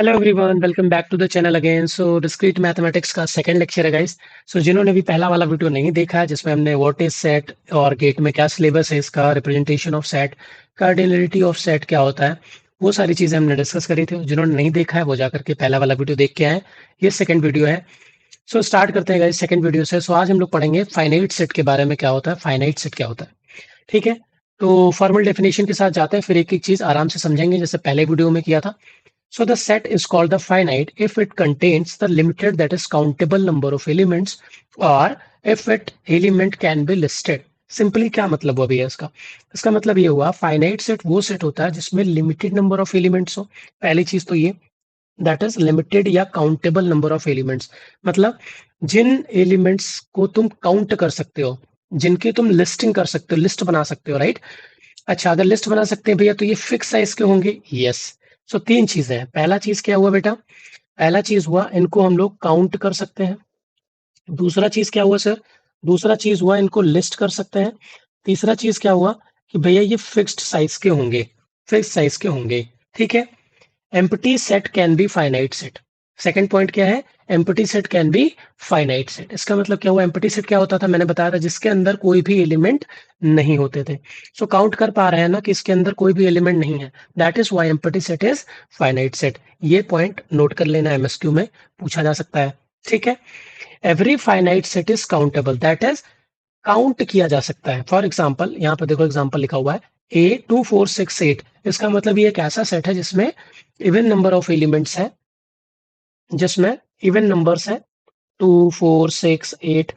Hello everyone, welcome back to the channel again. So discrete mathematics का second lecture है guys. So जिन्होंने भी पहला वाला वीडियो नहीं देखा है जिसमें हमने व्हाट इज सेट और गेट में क्या सिलेबस है इसका, representation of set, cardinality of set क्या होता है, वो सारी चीजें हमने डिस्कस करी थी। जिन्होंने नहीं देखा है वो जाकर के पहला वाला वीडियो देख के आए। ये सेकंड वीडियो है। सो स्टार्ट करते हैं गाइस सेकंड वीडियो से। सो आज हम लोग पढ़ेंगे फाइनाइट सेट के बारे में, क्या होता है फाइनाइट सेट क्या होता है। ठीक है, तो फॉर्मल डेफिनेशन के साथ जाते हैं, फिर एक एक चीज आराम से समझेंगे जैसे पहले वीडियो में किया था। So the set is called the finite if it contains the limited, that is countable number of elements, or if it element can be listed. Simply क्या मतलब हुआ भैया इसका? इसका मतलब ये हुआ फाइनाइट सेट वो सेट होता है जिसमें लिमिटेड नंबर ऑफ एलिमेंट्स हो। पहली चीज तो ये, दैट इज लिमिटेड या काउंटेबल नंबर ऑफ एलिमेंट्स। मतलब जिन एलिमेंट्स को तुम काउंट कर सकते हो, जिनकी तुम लिस्टिंग कर सकते हो, लिस्ट बना सकते हो, राइट। अच्छा, अगर लिस्ट बना सकते हैं भैया तो ये फिक्स साइज के होंगे, यस। सो तीन चीजें हैं। पहला चीज क्या हुआ बेटा? पहला चीज हुआ इनको हम लोग काउंट कर सकते हैं। दूसरा चीज क्या हुआ सर? दूसरा चीज हुआ इनको लिस्ट कर सकते हैं। तीसरा चीज क्या हुआ कि भैया ये फिक्स्ड साइज के होंगे, फिक्स साइज के होंगे। ठीक है। Empty set can be finite set. Second point क्या है? Empty set can be finite set. इसका मतलब क्या हुआ? एम्प्टी सेट क्या होता था? मैंने बताया था जिसके अंदर कोई भी एलिमेंट नहीं होते थे। सो काउंट कर पा रहे हैं ना कि इसके अंदर कोई भी एलिमेंट नहीं है, that is why empty set is finite set. ये पॉइंट नोट कर लेना, एमएसक्यू में पूछा जा सकता है। ठीक है। Every finite set is countable, that is count किया जा सकता है। फॉर एग्जाम्पल, यहाँ पर देखो एग्जाम्पल लिखा हुआ है A2468। इसका मतलब ये एक ऐसा सेट है जिसमें इवन नंबर ऑफ एलिमेंट्स है, जिसमें इवन नंबर्स है 2 4 6 8।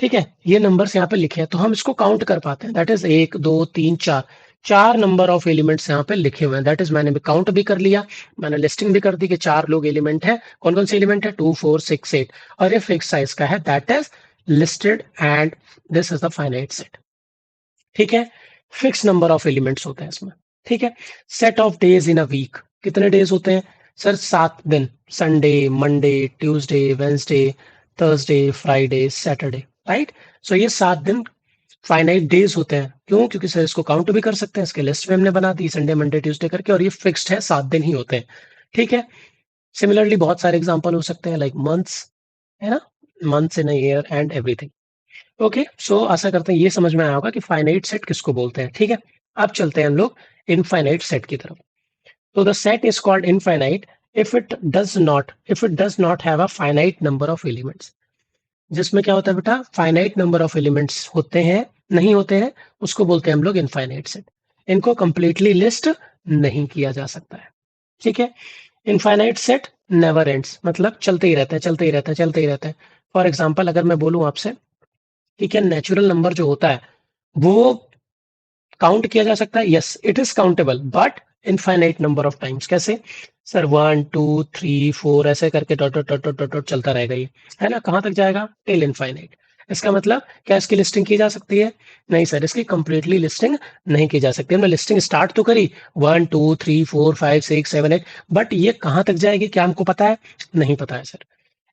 ठीक है, ये नंबर्स यहाँ पे लिखे हैं तो हम इसको काउंट कर पाते हैं। दैट इज 1 2 3 4, चार नंबर ऑफ एलिमेंट्स यहाँ पे लिखे हुए हैं। दैट इज मैंने भी काउंट भी कर लिया, मैंने लिस्टिंग भी कर दी कि चार लोग एलिमेंट है। कौन कौन से एलिमेंट है? 2 4 6 8। और ये फिक्स साइज का है, that is listed and this is the finite set. ठीक है। फिक्स नंबर ऑफ एलिमेंट्स होते हैं इसमें। ठीक है। Set of days in a week, कितने डेज होते हैं सर? 7 दिन। Sunday, Monday, Tuesday, Wednesday, Thursday, Friday, Saturday, right. So ये 7 दिन फाइनाइट डेज होते हैं। क्यों? क्योंकि सर इसको काउंट भी कर सकते हैं, इसके लिस्ट में हमने बना दी संडे मंडे ट्यूसडे करके, और ये फिक्स्ड है, 7 दिन ही होते हैं। ठीक है। सिमिलरली बहुत सारे एग्जांपल हो सकते हैं, लाइक मंथ्स, है ना, months in a year and everything. Okay, so आशा करते हैं ये समझ में आया होगा कि फाइनाइट सेट किसको बोलते हैं। ठीक है। अब चलते हैं हम लोग इनफाइनाइट सेट की तरफ। तो the set is called infinite if it does not have a finite number of elements। जिसमें क्या होता है बेटा? फाइनाइट नंबर ऑफ एलिमेंट्स होते हैं, नहीं होते हैं, उसको बोलते हैं हम लोग इनफाइनाइट सेट। इनको कंप्लीटली लिस्ट नहीं किया जा सकता है। ठीक है। इनफाइनाइट सेट नेवर एंड्स, मतलब चलते ही रहते हैं, चलते ही रहते हैं, चलते ही रहते हैं। फॉर एग्जाम्पल, अगर मैं बोलूं आपसे कि क्या नेचुरल नंबर जो होता है वो काउंट किया जा सकता है? Yes, it is countable, but infinite number of times. कैसे सर? 1 2 3 4 ऐसे करके dot dot dot dot dot dot चलता रहेगा ये, है ना। कहाँ तक जाएगा? Till infinite. इसका मतलब क्या इसकी लिस्टिंग की जा सकती है? नहीं सर, इसकी कंप्लीटली लिस्टिंग नहीं की जा सकती। हमने लिस्टिंग स्टार्ट तो करी 1 2 3 4 5 6 7 8, बट ये कहाँ तक जाएगी क्या हमको पता है? नहीं पता है sir.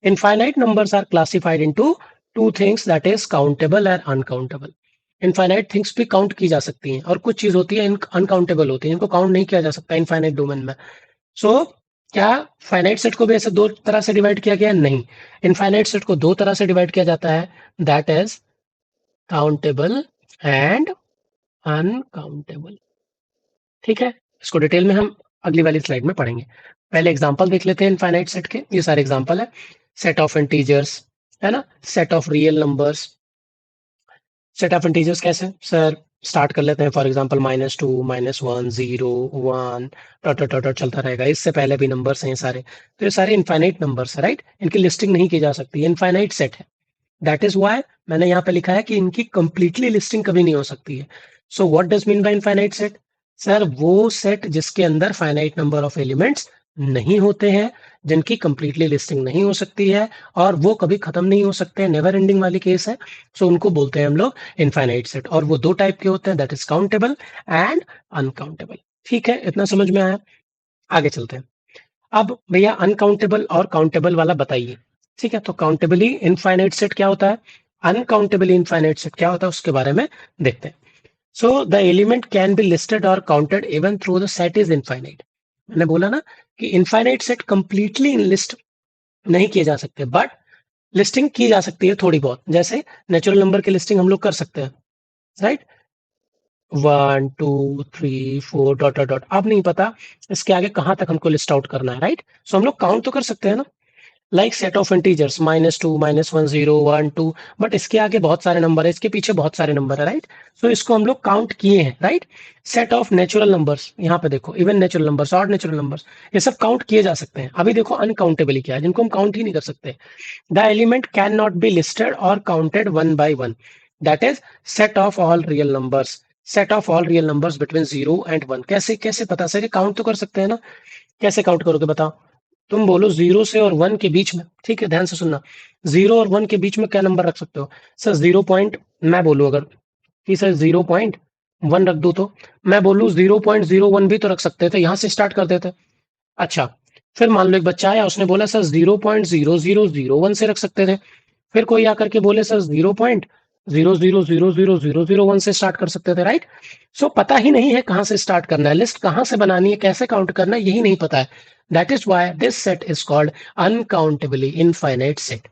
Infinite numbers are classified into two things, that is countable and uncountable। Infinite things भी काउंट की जा सकती हैं और कुछ चीज होती है अनकाउंटेबल होती है, इनको काउंट नहीं किया जा सकता इनफाइनाइट डोमेन में। सो क्या फाइनाइट सेट को भी ऐसे दो तरह से डिवाइड किया गया है? नहीं। इनफाइनाइट सेट को दो तरह से डिवाइड किया जाता है, that is countable and uncountable. ठीक है। इसको डिटेल में हम अगली वाली स्लाइड में पढ़ेंगे। पहले एग्जांपल देख लेते हैं इनफाइनाइट सेट के। ये सारे एग्जांपल है। सेट ऑफ इंटीजर्स, है ना, set of real numbers. Set of integers कैसे सर? स्टार्ट कर लेते हैं। For example -2 -1 0 1 dot dot dot चलता रहेगा। इससे पहले भी नंबर्स हैं ये सारे, तो ये सारे इनफाइनाइट नंबर्स है, राइट। इनकी लिस्टिंग नहीं की जा सकती, इनफाइनाइट सेट है। दैट इज व्हाई मैंने यहाँ पे लिखा है कि इनकी कंप्लीटली लिस्टिंग कभी नहीं हो सकती है। So what does mean by infinite set? Sir वो सेट जिसके अंदर फाइनाइट नंबर ऑफ एलिमेंट्स नहीं होते हैं, जिनकी कंप्लीटली लिस्टिंग नहीं हो सकती है, और वो कभी खत्म नहीं हो सकते हैं, नेवर एंडिंग वाली केस है। सो उनको बोलते हैं हम लोग इनफाइनाइट सेट, और वो दो टाइप के होते हैं, that is countable and uncountable. ठीक है, इतना समझ में आया? आगे चलते हैं। अब भैया अनकाउंटेबल और काउंटेबल वाला बताइए। ठीक है, तो काउंटेबली इनफाइनाइट सेट क्या होता है, अनकाउंटेबली इनफाइनाइट सेट क्या होता है, उसके बारे में देखते हैं। So the element can be listed और counted even through the set is infinite. मैंने बोला ना कि infinite set completely enlist नहीं किए जा सकते, बट लिस्टिंग की जा सकती है थोड़ी बहुत, जैसे नेचुरल नंबर की लिस्टिंग हम लोग कर सकते हैं, राइट। 1 2 3 4 डॉट डॉट डॉट, अब नहीं पता इसके आगे कहाँ तक हमको लिस्ट आउट करना है, राइट। सो हम लोग काउंट तो कर सकते हैं ना, like set of integers -2 -1 0 1 2, but इसके आगे बहुत सारे नंबर है, इसके पीछे बहुत सारे नंबर है, राइट। सो इसको हम लोग काउंट किए हैं, right. Set of natural numbers, यहाँ पे देखो even natural numbers, odd natural numbers, ये सब काउंट किए जा सकते हैं। अभी देखो अनकाउंटेबल क्या है, जिनको हम काउंट ही नहीं कर सकते। The element can not be listed और counted one by one, that is set of all real numbers, set of all real numbers between 0 and 1। कैसे कैसे पता सर, काउंट तो कर सकते हैं ना, कैसे काउंट करोगे बताओ। तुम बोलो 0 से और 1 के बीच में, ठीक है ध्यान से सुनना, 0 और 1 के बीच में क्या नंबर रख सकते हो सर। 0 पॉइंट, मैं बोलूं अगर कि सर 0.1 रख दो, तो मैं बोलूं 0.01 भी तो रख सकते थे, यहां से स्टार्ट कर देते। अच्छा, फिर मान लो एक बच्चा आया, उसने बोला सर 0.0001 से रख सकते थे। फिर कोई आकर के बोले सर 0.00000001 से स्टार्ट कर सकते थे, राइट। सो पता ही नहीं है कहां से स्टार्ट करना है, लिस्ट कहां से बनानी है, कैसे काउंट करना है, यही नहीं पता है। That is why this set is called uncountably infinite set.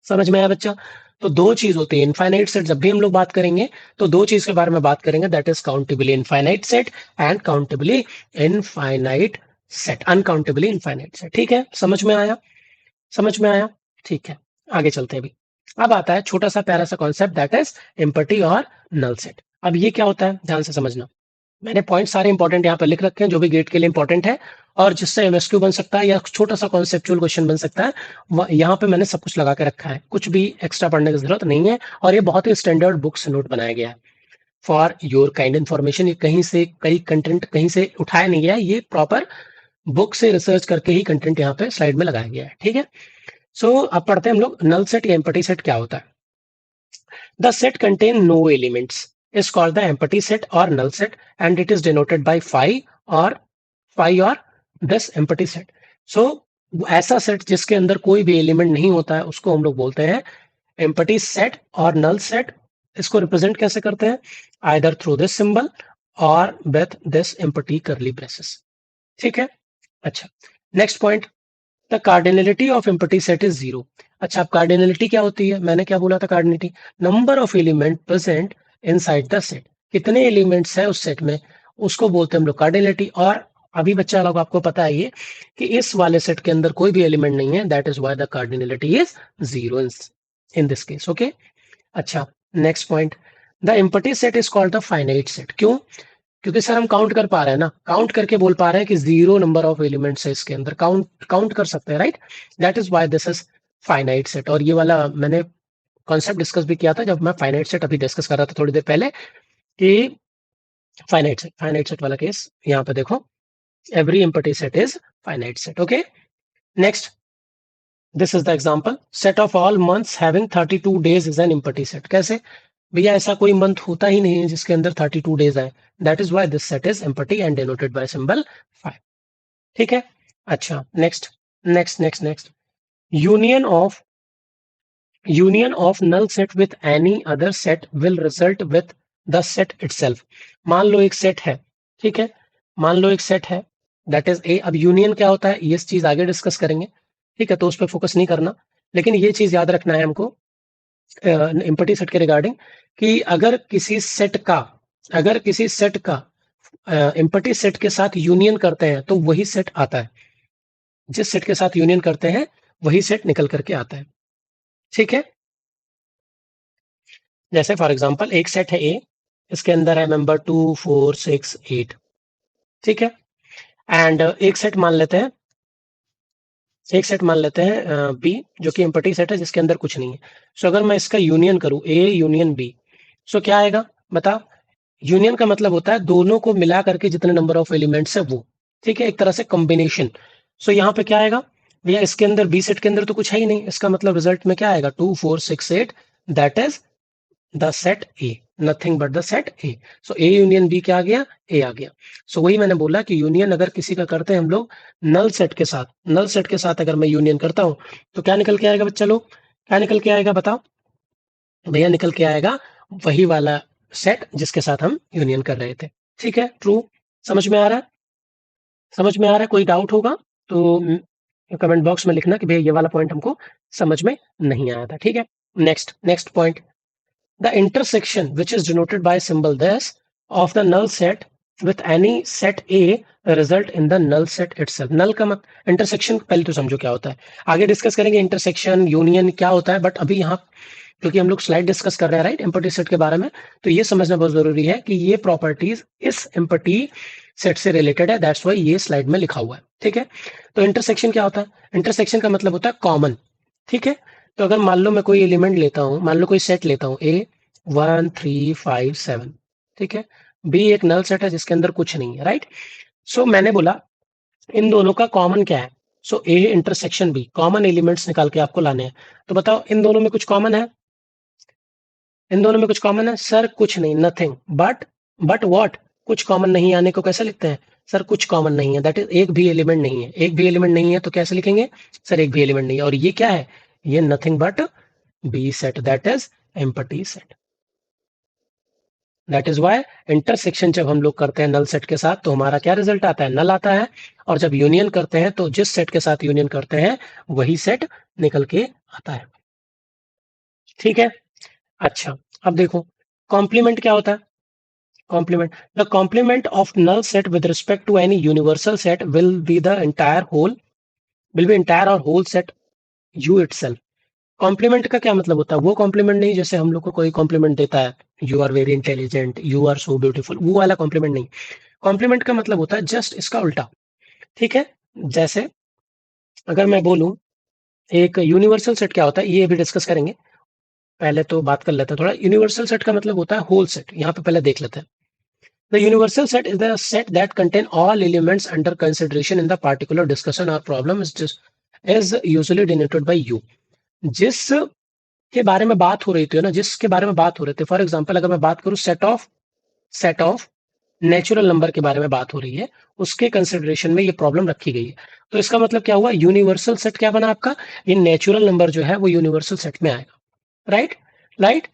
समझ में आया बच्चा। तो दो चीज होती है इनफाइनाइट सेट, जब भी हम लोग बात करेंगे तो दो चीज के बारे में बात करेंगे, that is countably infinite set and countably infinite set, uncountably infinite set. ठीक है, समझ में आया, समझ में आया, ठीक है। आगे चलते हैं अभी। अब आता है छोटा सा प्यारा सा कॉन्सेप्ट, दैट इज एम्पटी और नल सेट। अब ये क्या होता है, ध्यान से समझना। मैंने पॉइंट सारे इंपॉर्टेंट यहाँ पे लिख रखे हैं, जो भी गेट के लिए इंपॉर्टेंट है और जिससे एमएसक्यू बन सकता है या छोटा सा कॉन्सेप्चुअल क्वेश्चन बन सकता है, यहाँ पे मैंने सब कुछ लगा के रखा है, कुछ भी एक्स्ट्रा पढ़ने की जरूरत नहीं है। और ये बहुत ही स्टैंडर्ड बुक से नोट बनाया गया है फॉर योर काइंड इन्फॉर्मेशन। ये कहीं से कई कंटेंट कहीं से उठाया नहीं गया है, ये प्रॉपर बुक से रिसर्च करके ही कंटेंट यहाँ पे स्लाइड में लगाया गया है, ठीक है। सो अब पढ़ते हैं हम लोग नल सेट या एम्पटी सेट क्या होता है। The set contain no elements is called the empty set or null set, and it is denoted by phi or this empty set. So ऐसा सेट जिसके अंदर कोई भी एलिमेंट नहीं होता है उसको हम लोग बोलते हैं empty set और null set। इसको रिप्रेजेंट कैसे करते हैं, either through this symbol or with this empty curly braces, ठीक है। अच्छा, next point, the cardinality of empty set is 0। अच्छा, अब कार्डिनलिटी क्या होती है, मैंने क्या बोला था, cardinality number of element present inside the set, कितने एलिमेंट्स है उस सेट में, उसको बोलते हैं हम लोग कार्डिनलिटी। और अभी बच्चा लोग आपको पता है ये कि इस वाले सेट के अंदर कोई भी एलिमेंट नहीं है, that is why the cardinality is 0 in this case, okay. अच्छा, next point, the empty set is called the finite set. क्यों, क्योंकि सर हम काउंट कर पा रहे हैं ना, काउंट करके बोल पा रहे हैं कि 0 नंबर ऑफ एलिमेंट्स है इसके अंदर, काउंट काउंट कर सकते हैं, right. That is why this is finite set. और ये वाला मैंने कॉन्सेप्ट डिस्कस भी किया था जब मैं फाइनाइट सेट अभी डिस्कस कर रहा था थोड़ी देर पहले, कि फाइनाइट सेट वाला केस यहाँ पे देखो, every empty set is finite set, okay. Next, this is the example, set of all months having 32 days is an empty set. कैसे भैया, ऐसा कोई मंथ होता ही नहीं है जिसके अंदर 32 डेज आए, that is why this set is empty and denoted by symbol 5, ठीक है। अच्छा, next next next next, union of null set with any other set will result with the set itself. मान लो एक सेट है, ठीक है, मान लो एक सेट है, दैट इज ए। अब यूनियन क्या होता है, ये चीज आगे डिस्कस करेंगे, ठीक है, तो उस पर फोकस नहीं करना, लेकिन ये चीज याद रखना है हमको एम्पटी सेट के रिगार्डिंग, कि अगर किसी सेट का एम्पटी सेट के साथ यूनियन करते हैं तो वही सेट आता है, जिस सेट के साथ यूनियन करते हैं वही सेट निकल करके आता है, ठीक है। जैसे फॉर एग्जांपल एक सेट है ए, इसके अंदर है मेंबर 2 4 6 8, ठीक है। एंड एक सेट मान लेते हैं बी, जो कि एम्पटी सेट है जिसके अंदर कुछ नहीं है। सो अगर मैं इसका यूनियन करूं ए यूनियन बी, सो क्या आएगा बता। यूनियन का मतलब होता है दोनों को मिला करके जितने नंबर ऑफ एलिमेंट्स है वो, ठीक है, एक तरह से कॉम्बिनेशन। सो यहाँ पे क्या आएगा भैया, इसके अंदर बी सेट के अंदर तो कुछ है ही नहीं, इसका मतलब रिजल्ट में क्या आएगा 2 4 6 8, that is the set A, nothing but the set A. So A union B क्या आ गया, ए आ गया। सो वही मैंने बोला कि यूनियन अगर किसी का करते हैं हम लोग नल सेट के साथ, नल सेट के साथ अगर मैं यूनियन करता हूं तो क्या निकल के आएगा बच्चा लोग, क्या निकल के आएगा बताओ भैया, निकल के आएगा वही वाला सेट जिसके साथ हम यूनियन कर रहे थे, ठीक है, ट्रू, समझ में आ रहा है, समझ में आ रहा है? कोई डाउट होगा तो कमेंट बॉक्स में लिखना कि भैया ये वाला पॉइंट हमको समझ में नहीं आया था। ठीक है, next point, the intersection which is denoted by symbol this of the null set with any set A result in the null set itself। null का मतलब इंटरसेक्शन पहले तो समझो क्या होता है, आगे डिस्कस करेंगे इंटरसेक्शन यूनियन क्या होता है, बट अभी यहाँ क्योंकि हम लोग स्लाइड डिस्कस कर रहे हैं राइट एम्पटी सेट के बारे में, तो ये समझना बहुत जरूरी है कि ये प्रॉपर्टीज इस एम्पटी सेट से रिलेटेड है, दैट्स वाई ये स्लाइड में लिखा हुआ है। ठीक है, तो इंटरसेक्शन क्या होता है? इंटरसेक्शन का मतलब होता है कॉमन। ठीक है, तो अगर मान लो मैं कोई एलिमेंट लेता हूं, मान लो कोई सेट लेता हूं ए 1 3 5 7, ठीक है, बी एक नल सेट है जिसके अंदर कुछ नहीं है राइट। सो मैंने बोला इन दोनों का कॉमन क्या है, so A intersection B, common elements निकाल के आपको लाने हैं। तो बताओ इन दोनों में कुछ कॉमन है? इन दोनों में कुछ कॉमन है? सर कुछ नहीं, नथिंग, बट व्हाट, कुछ कॉमन नहीं आने को कैसे लिखते हैं? सर कुछ कॉमन नहीं है, दैट इज एक भी एलिमेंट नहीं है। एक भी एलिमेंट नहीं है तो कैसे लिखेंगे? सर एक भी एलिमेंट नहीं है, और ये क्या है? ये nothing but B set, that is empty set. That is why intersection जब हम लोग करते हैं नल सेट के साथ तो हमारा क्या रिजल्ट आता है? नल आता है। और जब यूनियन करते हैं तो जिस सेट के साथ यूनियन करते हैं वही सेट निकल के आता है। ठीक है, अच्छा अब देखो कॉम्प्लीमेंट क्या होता है? complement, the complement of null set with respect to any universal set will be the entire whole, will be entire or whole set u itself। Complement का क्या मतलब होता है? वो कॉम्प्लीमेंट नहीं जैसे हम लोग को कोई कॉम्प्लीमेंट देता है, you are very intelligent, you are so beautiful, वो वाला कॉम्प्लीमेंट नहीं। कॉम्प्लीमेंट का मतलब होता है जस्ट इसका उल्टा। ठीक है, जैसे अगर मैं बोलूं एक यूनिवर्सल सेट क्या होता है ये भी डिस्कस करेंगे, पहले तो बात कर लेते हैं थोड़ा। यूनिवर्सल सेट का मतलब होता है होल सेट, यहाँ पे पहले देख लेते हैं। The universal set is the set that contain all elements under consideration in the particular discussion or problem is usually denoted by U। जिस के बारे में बात हो रही थी ना, जिसके बारे में बात हो रही थी, फॉर एग्जांपल अगर मैं बात करूं सेट ऑफ नेचुरल नंबर के बारे में बात हो रही है, उसके कंसिडरेशन में ये प्रॉब्लम रखी गई है। तो इसका मतलब क्या हुआ? यूनिवर्सल सेट क्या बना आपका? ये नेचुरल नंबर जो है वो यूनिवर्सल सेट में आएगा, राइट राइट।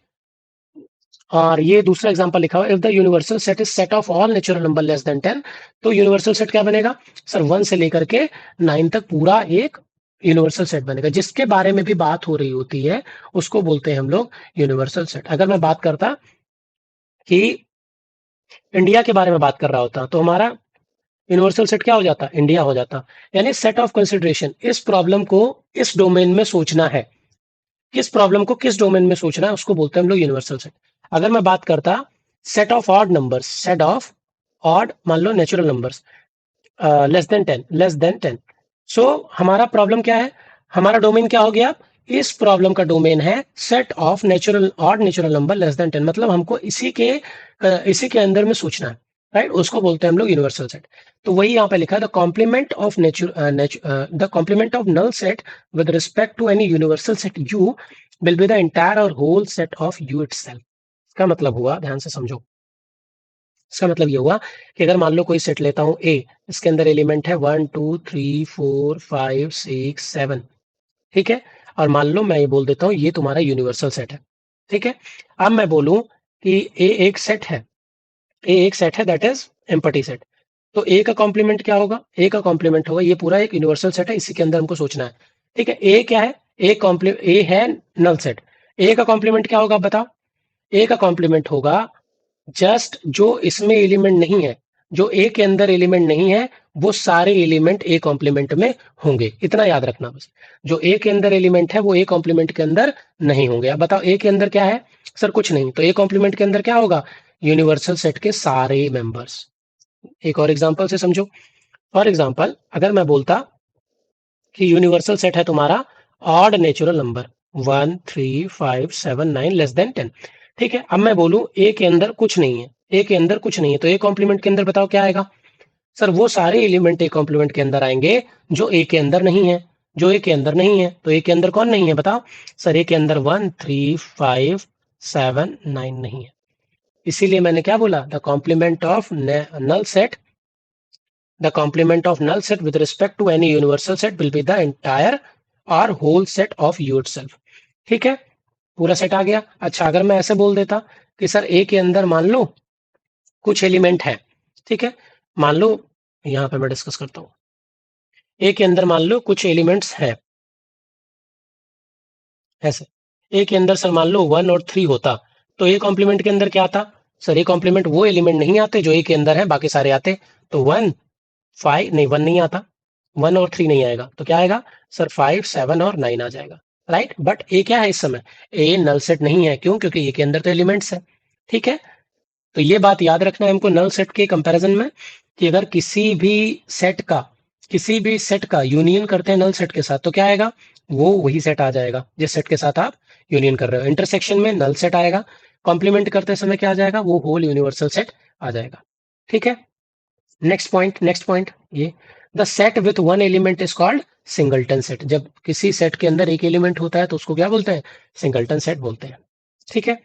और ये दूसरा एग्जांपल लिखा हुआ है, if the universal set is set of all natural number less than 10, तो यूनिवर्सल सेट क्या बनेगा? सर 1 से लेकर के 9 तक पूरा एक यूनिवर्सल सेट बनेगा। जिसके बारे में भी बात हो रही होती है उसको बोलते हैं हम लोग यूनिवर्सल सेट। अगर मैं बात करता कि इंडिया के बारे में बात कर रहा होता तो हमारा यूनिवर्सल सेट क्या हो जाता? इंडिया हो जाता। यानी सेट ऑफ कंसिडरेशन, इस प्रॉब्लम को इस डोमेन में सोचना है, किस प्रॉब्लम को किस डोमेन में सोचना है उसको बोलते हैं हम लोग यूनिवर्सल सेट। अगर मैं बात करता set of odd numbers, set of odd मान लो नेचुरल नंबर्स लेस देन 10, सो हमारा प्रॉब्लम क्या है? हमारा डोमेन क्या हो गया? इस प्रॉब्लम का डोमेन है set of natural odd natural number less than 10, मतलब हमको इसी के अंदर में सोचना है, राइट, उसको बोलते हैं हम लोग यूनिवर्सल सेट। तो वही यहाँ पे लिखा है, the complement of the complement of null set with respect to any universal set U will be the entire और whole set of U itself. इसका मतलब हुआ, ध्यान से समझो, इसका मतलब ये हुआ कि अगर मान लो कोई सेट लेता हूं ए, इसके अंदर एलिमेंट है 1 2 3 4 5 6 7, ठीक है, और मान लो मैं ये बोल देता हूँ ये तुम्हारा यूनिवर्सल सेट है। ठीक है, अब मैं बोलूं कि ए एक सेट है, ए एक सेट है दैट इज एम्पटी सेट, तो ए का कॉम्प्लीमेंट क्या होगा? ए का कॉम्प्लीमेंट होगा, ये पूरा एक यूनिवर्सल सेट है, इसी के अंदर हमको सोचना है। ठीक है, ए क्या है? ए है नल सेट, ए का कॉम्प्लीमेंट क्या होगा बताओ? ए का कॉम्प्लीमेंट होगा जस्ट जो इसमें एलिमेंट नहीं है, जो ए के अंदर एलिमेंट नहीं है वो सारे एलिमेंट ए कॉम्प्लीमेंट में होंगे, इतना याद रखना बस। जो ए के अंदर एलिमेंट है वो ए कॉम्प्लीमेंट के अंदर नहीं होंगे। अब बताओ ए के अंदर क्या है? सर कुछ नहीं, तो ए कॉम्प्लीमेंट के अंदर क्या होगा? यूनिवर्सल सेट के सारे मेंबर्स। एक और एग्जांपल से समझो, फॉर एग्जांपल अगर मैं बोलता कि यूनिवर्सल सेट है तुम्हारा odd natural number 1 3 5 7 9 less than 10, ठीक है, अब मैं बोलूं ए के अंदर कुछ नहीं है, ए के अंदर कुछ नहीं है, तो ए कॉम्प्लीमेंट के अंदर बताओ क्या आएगा? सर वो सारे एलिमेंट ए कॉम्प्लीमेंट के अंदर आएंगे जो ए के अंदर नहीं है, जो ए के अंदर नहीं है, तो ए के अंदर कौन नहीं है बताओ? सर ए के अंदर 1 3 5 7 9 नहीं है। इसीलिए मैंने क्या बोला? The complement of null set, the complement of null set with respect to any universal set will be the entire or whole set of u itself। ठीक है, पूरा सेट आ गया। अच्छा अगर मैं ऐसे बोल देता कि सर ए के अंदर मान लो कुछ एलिमेंट है, ठीक है, मान लो यहाँ पे मैं डिस्कस करता हूँ। ए के अंदर मान लो कुछ एलिमेंट्स हैं ऐसे। ए के अंदर सर मान लो 1 और 3 होता, तो ए कॉम्प्लीमेंट के अंदर क्या आता? सर ए कॉम्प्लीमेंट वो एलिमेंट नहीं आते जो ए के अंदर है, बाकी सारे आते। तो 1 5 नहीं, 1 नहीं आता, 1 और 3 नहीं आएगा, तो क्या आएगा सर? 5 7 और 9 आ जाएगा, राइट। बट ए क्या है इस समय? ए नल सेट नहीं है, क्यों? क्योंकि ए के अंदर तो एलिमेंट्स है, ठीक है। तो ये बात याद रखना है हमको नल सेट के कंपैरिजन में, कि अगर किसी भी सेट का यूनियन करते हैं नल सेट के साथ, तो क्या आएगा? वो वही सेट आ जाएगा जिस सेट के साथ आप यूनियन कर रहे हो। इंटरसेक्शन में नल सेट आएगा, कॉम्प्लीमेंट करते समय क्या आ जाएगा? वो होल यूनिवर्सल सेट आ जाएगा, ठीक है। नेक्स्ट पॉइंट ये, the set with one element is called singleton set. जब किसी सेट के अंदर एक एलिमेंट होता है तो उसको क्या बोलते हैं? सिंगलटन सेट बोलते हैं, ठीक है।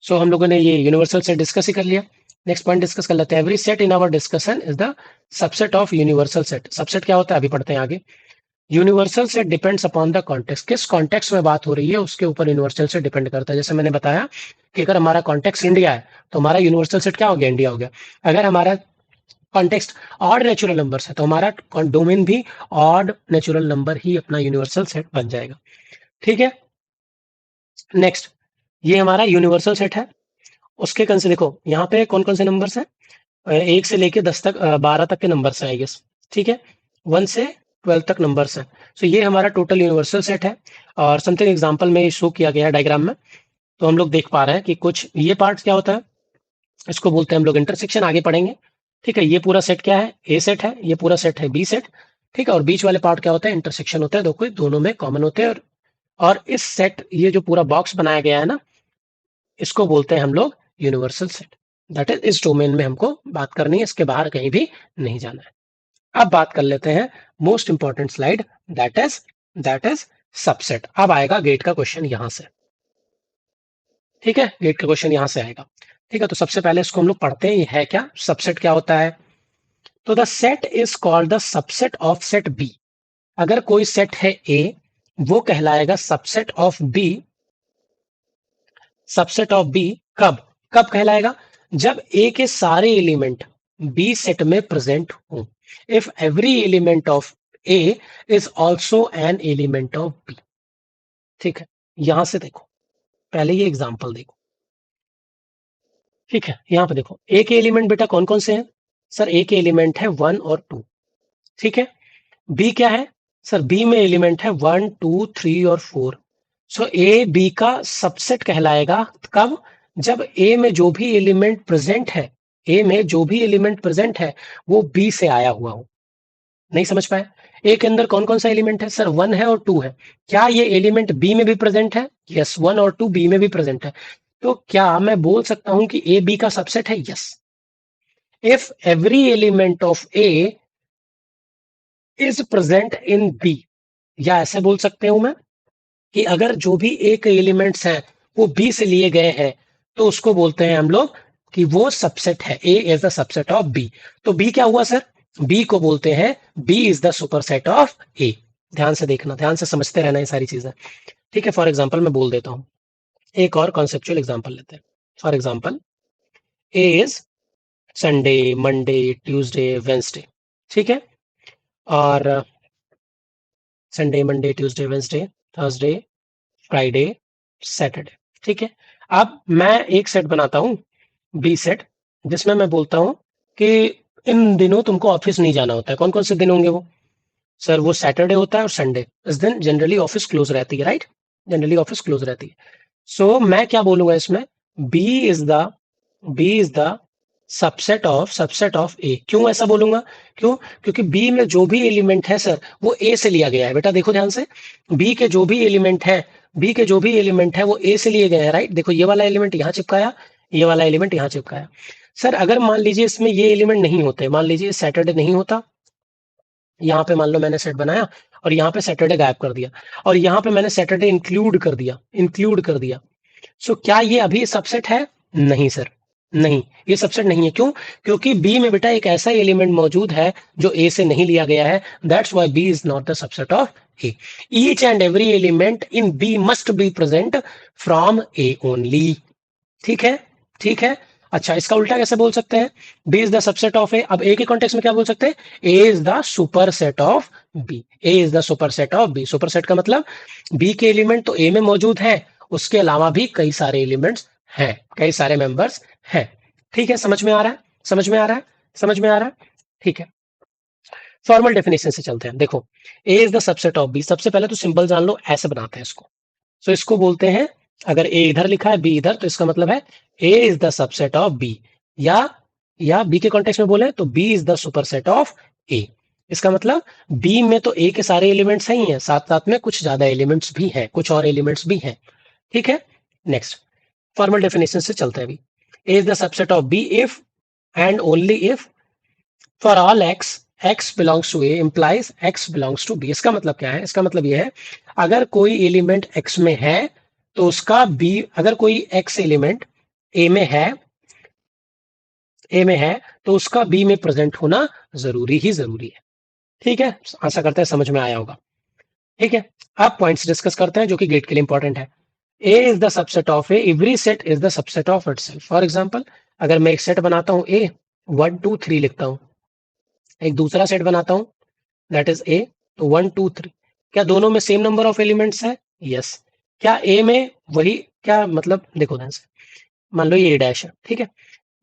सो हम लोगों ने ये यूनिवर्सल सेट डिस्कस ही कर लिया। नेक्स्ट पॉइंट डिस्कस कर लेते हैं। Every set in our discussion is the subset of universal set. Subset क्या होता है अभी पढ़ते हैं आगे। Universal set depends upon the context. किस कॉन्टेक्स्ट में बात हो रही है उसके ऊपर यूनिवर्सल सेट डिपेंड करता है। जैसे मैंने बताया कि अगर हमारा कॉन्टेक्स्ट इंडिया है तो हमारा यूनिवर्सल सेट क्या हो गया? इंडिया हो गया। अगर हमारा कॉन्टेक्स्ट ऑड नेचुरल नंबर्स है तो हमारा डोमेन भी ऑड नेचुरल नंबर ही अपना यूनिवर्सल सेट बन जाएगा, ठीक है। नेक्स्ट, ये हमारा यूनिवर्सल सेट है। उसके कंसे देखो यहाँ पे कौन कौन से नंबर्स हैं? 1 से लेके 10 तक 12 तक के नंबर्स हैं आई गेस, ठीक है। 1 से 12 तक नंबर्स हैं। सो ये हमारा टोटल यूनिवर्सल सेट है। और समथिंग एग्जांपल में शो किया गया है डायग्राम में, तो हम लोग देख पा रहे हैं कि कुछ ये पार्ट क्या होता है, इसको बोलते हैं हम लोग इंटरसेक्शन, आगे पढ़ेंगे, ठीक है। ये पूरा सेट क्या है? ए सेट है। ये पूरा सेट है बी सेट, ठीक है। और बीच वाले पार्ट क्या होता है? इंटरसेक्शन होता है। दोनों में कॉमन होते हैं। और इस सेट, ये जो पूरा बॉक्स बनाया गया है ना, इसको बोलते हैं हम लोग यूनिवर्सल सेट। दैट इज इस डोमेन में हमको बात करनी है, इसके बाहर कहीं भी नहीं जाना है। अब बात कर लेते हैं most important slide, that is subset. अब आएगा गेट का क्वेश्चन यहां से, ठीक है। गेट का क्वेश्चन यहां से आएगा, ठीक है। तो सबसे पहले इसको हम लोग पढ़ते हैं, ये है क्या, सबसेट क्या होता है। तो the set is called the subset of set B. अगर कोई सेट है ए, वो कहलाएगा subset of B. Subset of B कब कब कहलाएगा? जब ए के सारे एलिमेंट बी सेट में प्रेजेंट हो। If every element of A is also an element of B, ठीक है। यहां से देखो, पहले ये एग्जांपल देखो, ठीक है। यहां पे देखो ए के एलिमेंट बेटा कौन कौन से हैं? सर ए के एलिमेंट है 1 और 2, ठीक है। बी क्या है? सर बी में एलिमेंट है 1 2 3 और 4। सो ए बी का सबसेट कहलाएगा कब? जब ए में जो भी एलिमेंट प्रेजेंट है, ए में जो भी एलिमेंट प्रेजेंट है वो बी से आया हुआ हो। नहीं समझ पाए? ए के अंदर कौन कौन सा एलिमेंट है? सर 1 है और 2 है। क्या ये एलिमेंट बी में भी प्रेजेंट है? यस, 1 और 2 बी में भी प्रेजेंट है। तो क्या मैं बोल सकता हूं कि ए बी का सबसेट है? Yes. If every element of A is present in B, या ऐसे बोल सकते हूं मैं कि अगर जो भी ए के एलिमेंट्स हैं वो बी से लिए गए हैं, तो उसको बोलते हैं हम लोग कि वो सबसेट है। A is the subset of B. तो बी क्या हुआ सर? बी को बोलते हैं B is the superset of A. ध्यान से देखना, ध्यान से समझते रहना ये सारी चीजें, ठीक है। फॉर एग्जाम्पल मैं बोल देता हूं, एक और कॉन्सेप्चुअल एग्जाम्पल लेते हैं। For example, A is Sunday Monday Tuesday Wednesday, ठीक है। और Sunday Monday Tuesday Wednesday Thursday Friday Saturday, ठीक है। अब मैं एक सेट बनाता हूं बी सेट, जिसमें मैं बोलता हूं कि इन दिनों तुमको ऑफिस नहीं जाना होता है। कौन कौन से दिन होंगे वो? सर वो सैटरडे होता है और संडे। इस दिन जनरली ऑफिस क्लोज रहती है, राइट। जनरली ऑफिस क्लोज रहती है। सो मैं क्या बोलूंगा इसमें? B is the B is the subset of A. क्यों ऐसा बोलूंगा? क्यों? क्योंकि बी में जो भी एलिमेंट है सर वो ए से लिया गया है। बेटा देखो ध्यान से, बी के जो भी एलिमेंट है बी के जो भी एलिमेंट है वो ए से लिए गए हैं, राइट। देखो ये वाला एलिमेंट यहाँ चिपकाया, ये वाला एलिमेंट यहाँ चिपकाया। सर अगर मान लीजिए इसमें ये एलिमेंट नहीं होते, मान लीजिए सैटरडे नहीं होता, यहाँ पे मान लो मैंने सेट बनाया और यहाँ पे सैटरडे गायब कर दिया, और यहाँ पे मैंने सैटरडे इंक्लूड कर दिया। सो क्या ये अभी सबसेट है? नहीं सर, नहीं, ये सबसेट नहीं है। क्यों? क्योंकि बी में बेटा एक ऐसा एलिमेंट मौजूद है जो ए से नहीं लिया गया है। That's why B is not the subset of A. Each and every element in B must be present from A only, ठीक है, ठीक है। अच्छा, इसका उल्टा कैसे बोल सकते हैं? B is the subset of A. अब ए के कॉन्टेक्स्ट में क्या बोल सकते हैं? A is the superset of B. A is the superset of B. Superset का मतलब बी के एलिमेंट तो ए में मौजूद है, उसके अलावा भी कई सारे एलिमेंट्स हैं, कई सारे मेंबर्स हैं। ठीक है, समझ में आ रहा है? समझ में आ रहा है? समझ में आ रहा है? ठीक है, फॉर्मल डेफिनेशन से चलते हैं। देखो, A is the subset of B. सबसे पहले तो सिंबल जान लो, ऐसे बनाते हैं इसको। तो इसको बोलते हैं, अगर ए इधर लिखा है बी इधर, तो इसका मतलब है A is the subset of B. या बी के कॉन्टेक्स्ट में बोले तो B is the superset of A. इसका मतलब बी में तो ए के सारे एलिमेंट्स ही हैं, साथ साथ में कुछ ज्यादा एलिमेंट्स भी हैं, कुछ और एलिमेंट्स भी हैं। ठीक है, नेक्स्ट फॉर्मल डेफिनेशन से चलते हैं अभी। A is the subset of B if and only if for all x belongs to A implies x belongs to B. इसका मतलब क्या है? इसका मतलब यह है, अगर कोई एलिमेंट एक्स में है तो उसका बी, अगर कोई एक्स एलिमेंट ए में है, तो उसका बी में प्रेजेंट होना जरूरी ही जरूरी है। ठीक है, आशा करते हैं समझ में आया होगा। ठीक है, अब पॉइंट्स डिस्कस करते हैं जो कि गेट के लिए इंपॉर्टेंट है। A is the subset of A, every set is the subset of itself. For example, अगर मैं एक सेट बनाता हूं ए, 1 2 3 लिखता हूं, एक दूसरा सेट बनाता हूं दैट इज ए, तो 1 2 3, क्या दोनों में सेम नंबर ऑफ एलिमेंट्स है? यस। क्या ए में वही, क्या मतलब, देखो ध्यान से, मान लो ये ए डैश है, ठीक है,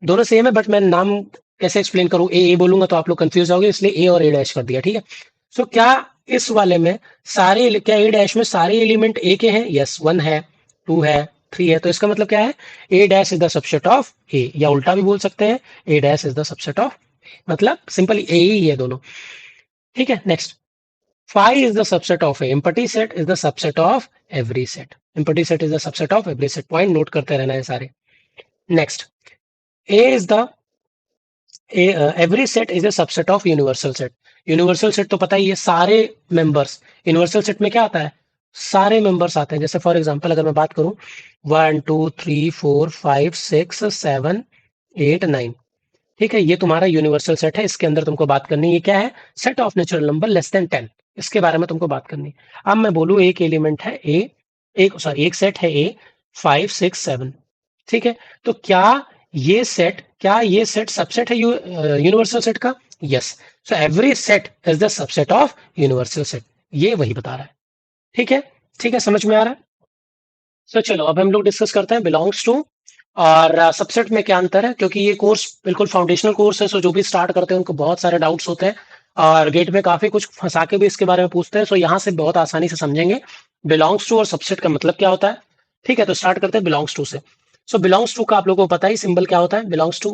दोनों सेम है, बट मैं नाम कैसे एक्सप्लेन करूं? ए बोलूंगा तो आप लोग कंफ्यूज होगे, इसलिए ए और ए डैश कर दिया। ठीक है, सो क्या इस वाले में सारे, क्या ए डैश में सारे एलिमेंट ए के हैं? यस, 1 है, 2 है, 3 है, तो इसका मतलब क्या है? A dash is the subset of A, या उल्टा भी बोल सकते हैं, A dash is the subset of, मतलब सिंपली ए ही है दोनों। ठीक है, next, phi is the subset of A. Empty set is the subset of every set. Empty set is the subset of every set. Point note करते रहना है सारे. Next, A is the every set is a subset of universal set. Universal set तो पता ही है, सारे members. Universal set में क्या आता है? सारे मेंबर्स आते हैं। जैसे फॉर एग्जांपल अगर मैं बात करूं, 1 2 3 4 5 6 7 8 9, ठीक है, ये तुम्हारा यूनिवर्सल सेट है। इसके अंदर तुमको बात करनी है, ये क्या है? Set of natural number less than 10। इसके बारे में तुमको बात करनी है। अब मैं बोलूं एक एलिमेंट है ए, एक सेट है ए 5 6 7, ठीक है, तो क्या ये सेट सबसेट है यूनिवर्सल सेट का? Yes. So every set is the subset of universal set, ये वही बता रहा है। ठीक है, ठीक है, समझ में आ रहा है? सो चलो अब हम लोग डिस्कस करते हैं बिलोंग्स टू और सबसेट में क्या अंतर है, क्योंकि ये कोर्स बिल्कुल फाउंडेशनल कोर्स है। सो जो भी स्टार्ट करते हैं उनको बहुत सारे डाउट्स होते हैं, और गेट में काफी कुछ फंसा के भी इसके बारे में पूछते हैं। सो यहाँ से बहुत आसानी से समझेंगे बिलोंग्स टू और सबसेट का मतलब क्या होता है। ठीक है, तो स्टार्ट करते हैं बिलोंग्स टू से। सो बिलोंग्स टू का आप लोगों को पता ही सिंबल क्या होता है। Belongs to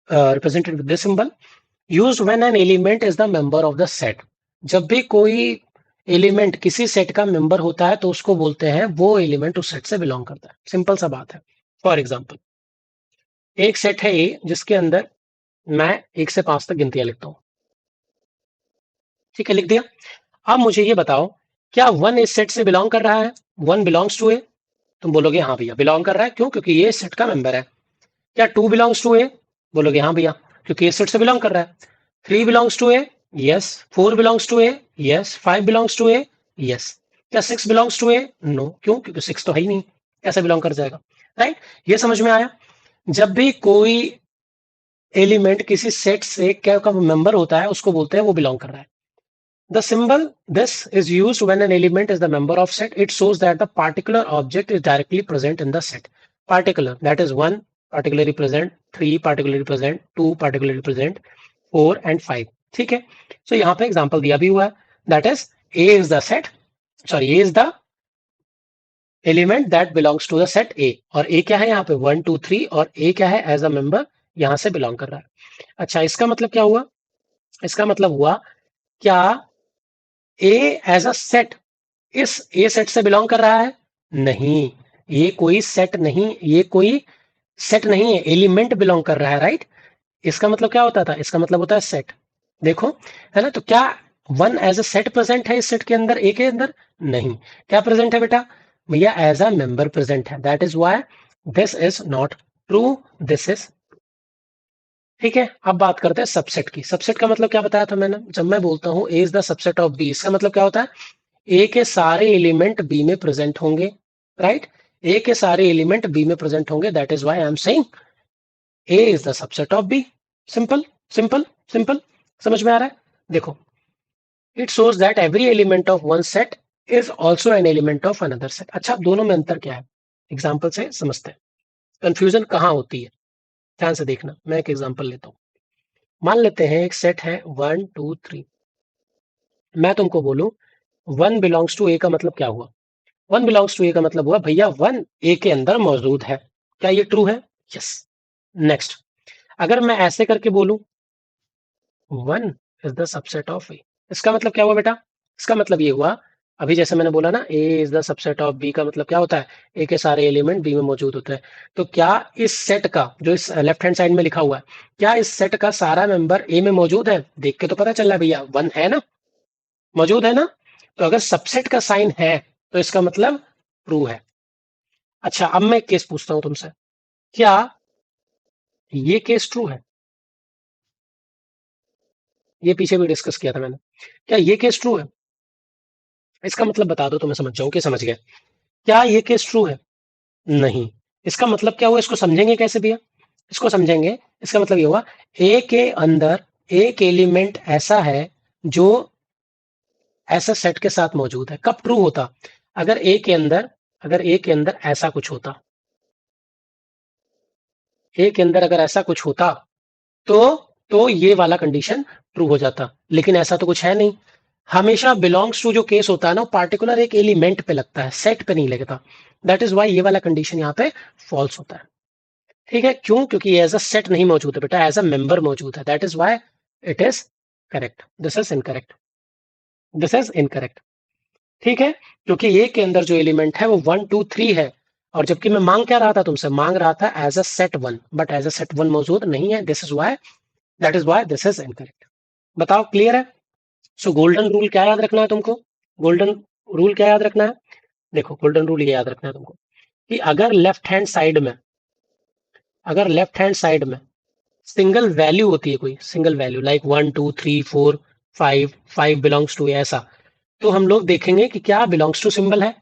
represented with this symbol, used when an element is the member of the set. जब भी कोई एलिमेंट किसी सेट का मेंबर होता है तो उसको बोलते हैं वो एलिमेंट उस सेट से बिलोंग करता है। सिंपल सा बात है। फॉर एग्जाम्पल, एक सेट है ए जिसके अंदर मैं 1 से 5 तक गिनतियां लिखता हूं। ठीक है, लिख दिया। अब मुझे ये बताओ, क्या 1 इस सेट से बिलोंग कर रहा है? 1 बिलोंग्स टू ए? तुम बोलोगे हाँ भैया बिलोंग कर रहा है, क्यों? क्योंकि ये इस सेट का मेंबर है। क्या 2 बिलोंग्स टू ए? बोलोगे हाँ भैया, क्योंकि ये सेट से बिलोंग कर रहा है। 3 belongs to A? Yes. 4 belongs to A? Yes. 5 belongs to A? Yes. क्या 6 बिलोंग्स टू ए? नो। क्यों? क्योंकि 6 तो है ही नहीं, कैसे बिलोंग कर जाएगा? राइट, ये समझ में आया? जब भी कोई एलिमेंट किसी सेट से क्या का मेंबर होता है उसको बोलते हैं वो बिलोंग कर रहा है। The symbol this is used when an element is the member of set. It shows that the particular object is directly present in the set. Particular, that is 1 particularly present, 3 particularly present, 2 particularly present, 4 and 5. ठीक है, so यहाँ पे example दिया भी हुआ है, that is A is the set, sorry, A is the element that belongs to the set A, और A क्या है यहाँ पे? 1 2 3, और A क्या है? एज अ मेंबर यहाँ से बिलोंग कर रहा है। अच्छा, इसका मतलब क्या हुआ? इसका मतलब हुआ, क्या ए एज अ सेट इस ए सेट से बिलोंग कर रहा है? नहीं, ये कोई सेट नहीं, ये कोई सेट नहीं है, एलिमेंट बिलोंग कर रहा है। राइट, इसका मतलब क्या होता था? इसका मतलब होता है सेट। देखो, है ना, तो क्या 1 एज अ सेट प्रेजेंट है इस सेट के अंदर, ए के अंदर? नहीं। क्या प्रेजेंट है बेटा? भैया एज अ मेंबर प्रेजेंट है। That is why this is not true, this is. ठीक है, अब बात करते हैं सबसेट की। सबसेट का मतलब क्या बताया था मैंने? जब मैं बोलता हूं A is the subset of B, इसका मतलब क्या होता है? ए के सारे एलिमेंट बी में प्रेजेंट होंगे। राइट, ए के सारे एलिमेंट बी में प्रेजेंट होंगे। That is why I am saying A is the subset of B. Simple simple simple, समझ में आ रहा है? देखो, it shows that every element of one set is also an element of another set. अच्छा, अब दोनों में अंतर क्या है, एग्जाम्पल से समझते हैं। कंफ्यूजन कहाँ होती है, ध्यान से देखना। मैं एक एग्जाम्पल लेता हूँ। मान लेते हैं एक सेट है 1 2 3। मैं तुमको बोलूं 1 बिलोंग्स टू ए का मतलब क्या हुआ? 1 बिलोंग्स टू ए का मतलब हुआ भैया 1 ए के अंदर मौजूद है। क्या ये ट्रू है? यस। नेक्स्ट, अगर मैं ऐसे करके बोलूं 1 is the subset of A, इसका मतलब क्या हुआ बेटा? इसका मतलब ये हुआ, अभी जैसे मैंने बोला ना, A is the subset of B का मतलब क्या होता है? ए के सारे एलिमेंट बी में मौजूद होते हैं। तो क्या इस सेट का, जो इस लेफ्ट हैंड साइड में लिखा हुआ है, क्या इस सेट का सारा मेंबर ए में मौजूद है? देख के तो पता चल रहा है भैया, 1 है ना, मौजूद है ना। तो अगर सबसेट का साइन है तो इसका मतलब ट्रू है। अच्छा, अब मैं एक केस पूछता हूं तुमसे, क्या ये केस ट्रू है? ये पीछे भी डिस्कस किया था मैंने। क्या ये केस ट्रू है? इसका मतलब बता दो तो मैं समझ जाऊं कि समझ गया। क्या ये केस ट्रू है? नहीं। इसका मतलब क्या हुआ, इसको समझेंगे कैसे भैया? इसको समझेंगे, इसका मतलब ये हुआ, ए के अंदर एक एलिमेंट ऐसा है जो ऐसा सेट के साथ मौजूद है। कब ट्रू होता? अगर ए के अंदर, अगर ए के अंदर ऐसा कुछ होता, ए के अंदर अगर ऐसा कुछ होता तो ये वाला कंडीशन ट्रू हो जाता। लेकिन ऐसा तो कुछ है नहीं। हमेशा बिलोंग्स टू जो केस होता है ना, पार्टिकुलर एक एलिमेंट पे लगता है, सेट पे नहीं लगता। दैट इज वाई ये वाला कंडीशन यहाँ पे फॉल्स होता है। ठीक है, क्यों? क्योंकि एज अ सेट नहीं मौजूद है बेटा, एज अ मेंबर मौजूद है। That is why it is correct, this is incorrect, this is incorrect. ठीक है, क्योंकि ये के अंदर जो एलिमेंट है वो 1 2 3 है, और जबकि मैं मांग क्या रहा था तुमसे, मांग रहा था as a set 1, but as a set 1 मौजूद नहीं है। This is why, that is why this is incorrect. बताओ, क्लियर है? सो गोल्डन रूल क्या याद रखना है तुमको? गोल्डन रूल क्या याद रखना है? देखो, गोल्डन रूल ये याद रखना है तुमको कि अगर लेफ्ट हैंड साइड में, अगर लेफ्ट हैंड साइड में सिंगल वैल्यू होती है, कोई single value like 1 2 3 4 5, 5 belongs to ऐसा, तो हम लोग देखेंगे कि क्या बिलोंग्स टू सिंबल है।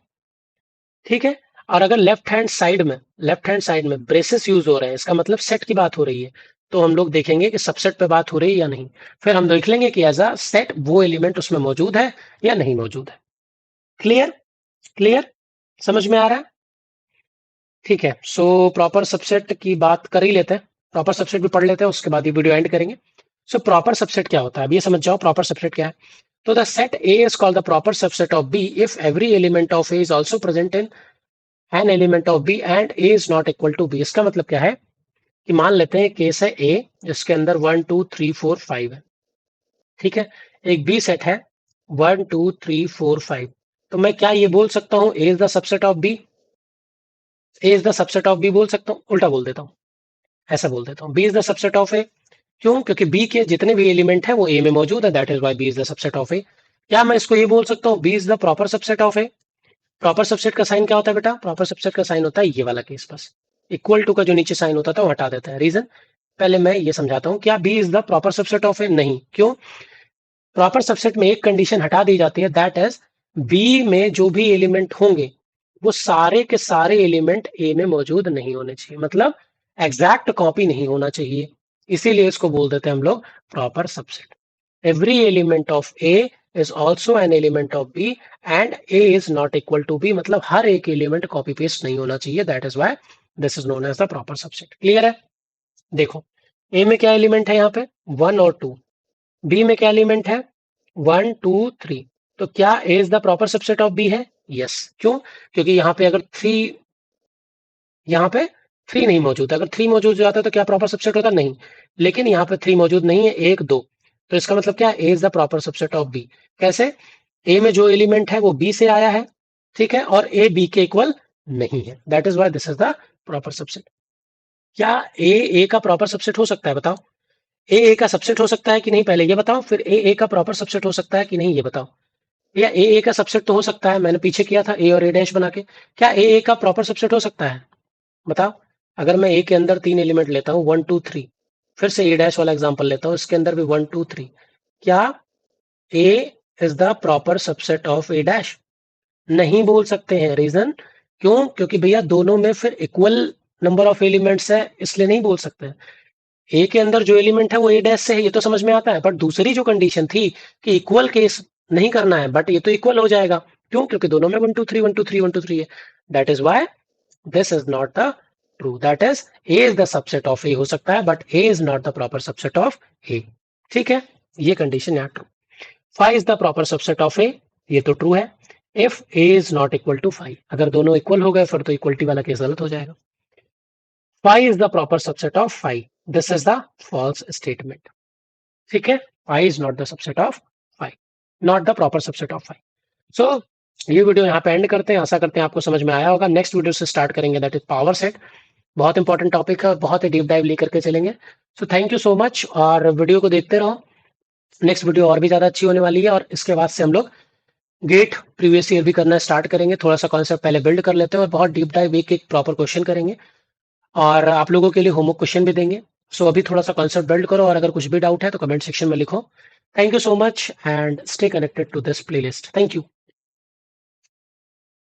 ठीक है, और अगर लेफ्ट हैंड साइड में, लेफ्ट हैंड साइड में ब्रेसेस यूज हो रहे हैं, इसका मतलब सेट की बात हो रही है, तो हम लोग देखेंगे कि सबसेट पे बात हो रही है या नहीं। फिर हम देख लेंगे कि एज अ सेट वो एलिमेंट उसमें मौजूद है या नहीं मौजूद है। क्लियर? क्लियर, समझ में आ रहा है? ठीक है, सो प्रॉपर सबसेट की बात कर ही लेते हैं, प्रॉपर सबसेट भी पढ़ लेते हैं, उसके बाद ये वीडियो एंड करेंगे। सो प्रॉपर सबसेट क्या होता है, अब ये समझ जाओ प्रॉपर सबसेट क्या है। तो the set A is called the proper subset of B if every element of A is also present in an element of B and A is not equal to B. इसका मतलब क्या है कि मान लेते हैं केस है ए, जिसके अंदर 1 2 3 4 5 है। ठीक है, एक बी सेट है 1 2 3 4 5। तो मैं क्या ये बोल सकता हूँ A is the subset of B? A is the subset of B बोल सकता हूँ? उल्टा बोल देता हूँ, ऐसा बोल देता हूँ, B is the subset of A. क्यों? क्योंकि बी के जितने भी एलिमेंट है वो ए में मौजूद है, that is why B is the subset of A. क्या मैं इसको ये बोल सकता हूँ B is the proper subset of A? Proper subset का साइन क्या होता है बेटा? प्रॉपर सबसेट का साइन होता है ये वाला केस, बस इक्वल टू का जो नीचे साइन होता था वो हटा देता है। रीजन पहले मैं ये समझाता हूँ। क्या B is the proper subset of A? नहीं। क्यों? प्रॉपर सबसेट में एक कंडीशन हटा दी जाती है, दैट इज बी में जो भी एलिमेंट होंगे वो सारे के सारे एलिमेंट ए में मौजूद नहीं होने चाहिए, मतलब एग्जैक्ट कॉपी नहीं होना चाहिए। इसीलिए इसको बोल देते हैं हम लोग proper subset. Every element of A is also an element of B and A is not equal to B, मतलब हर एक एलिमेंट कॉपी पेस्ट नहीं होना चाहिए। That is why this is known as the proper subset. Clear है? देखो, ए में क्या एलिमेंट है यहाँ पे? 1 और 2। बी में क्या एलिमेंट है? 1 2 3। तो क्या A is the proper subset of B है? यस। क्यों? क्योंकि यहाँ पे अगर थ्री, यहाँ पे 3 नहीं मौजूद है। अगर 3 मौजूद हो जाता है तो क्या प्रॉपर सबसेट होता? नहीं। लेकिन यहाँ पे 3 मौजूद नहीं है, 1 2। तो इसका मतलब क्या? A is the proper subset of B. कैसे? ए में जो एलिमेंट है वो बी से आया है, ठीक है, और ए बी के इक्वल नहीं है। That is why this is the proper subset. क्या ए का प्रॉपर सबसेट हो सकता है? बताओ। ए का सबसेट हो सकता है कि नहीं, पहले ये बताओ, फिर ए का प्रॉपर सबसेट हो सकता है कि नहीं ये बताओ। या ए का सबसेट तो हो सकता है, मैंने पीछे किया था ए और ए डैश बना के। क्या ए का प्रॉपर सबसेट हो सकता है? बताओ। अगर मैं ए के अंदर 3 एलिमेंट लेता हूँ 1 2 3, फिर से ए डैश वाला एग्जांपल लेता हूँ, इसके अंदर भी 1 2 3, क्या A is the proper subset of A dash? नहीं बोल सकते हैं। रीजन क्यों? क्योंकि भैया दोनों में फिर इक्वल नंबर ऑफ एलिमेंट्स है इसलिए नहीं बोल सकते। ए के अंदर जो एलिमेंट है वो ए डैश से है, ये तो समझ में आता है, बट दूसरी जो कंडीशन थी कि इक्वल केस नहीं करना है, बट ये तो इक्वल हो जाएगा। क्यों? क्योंकि दोनों में 1 2 3 1 2 3 1 2 3 है। That is why this is not the true. That is A is the subset of A हो सकता है, but A is not the proper subset of A. ठीक है, ये कंडीशन यहाँ true. 5 is the proper subset of A, ये तो true है। If A is not equal to 5, अगर दोनों इक्वल हो गए फिर तो इक्वलिटी वाला केस गलत हो जाएगा। 5 is the proper subset of 5. This is the false statement. ठीक है, 5 is not the subset of 5, not the proper subset of 5. So ये वीडियो यहाँ पे एंड करते हैं। आशा करते हैं आपको समझ में आया होगा। नेक्स्ट वीडियो से स्टार्ट करेंगे, दैट इज पावर सेट। बहुत इंपॉर्टेंट टॉपिक है, बहुत ही डीप डाइव लेकर के चलेंगे। So thank you so much, और वीडियो को देखते रहो। नेक्स्ट वीडियो और भी ज्यादा अच्छी होने वाली है, और इसके बाद से हम लोग गेट प्रीवियस ईयर भी करना स्टार्ट करेंगे। थोड़ा सा कॉन्सेप्ट पहले बिल्ड कर लेते हैं और बहुत डीप डाइव एक एक प्रॉपर क्वेश्चन करेंगे, और आप लोगों के लिए होमवर्क क्वेश्चन भी देंगे। सो अभी थोड़ा सा कॉन्सेप्ट बिल्ड करो, और अगर कुछ भी डाउट है तो कमेंट सेक्शन में लिखो। Thank you so much and stay connected to this playlist. Thank you.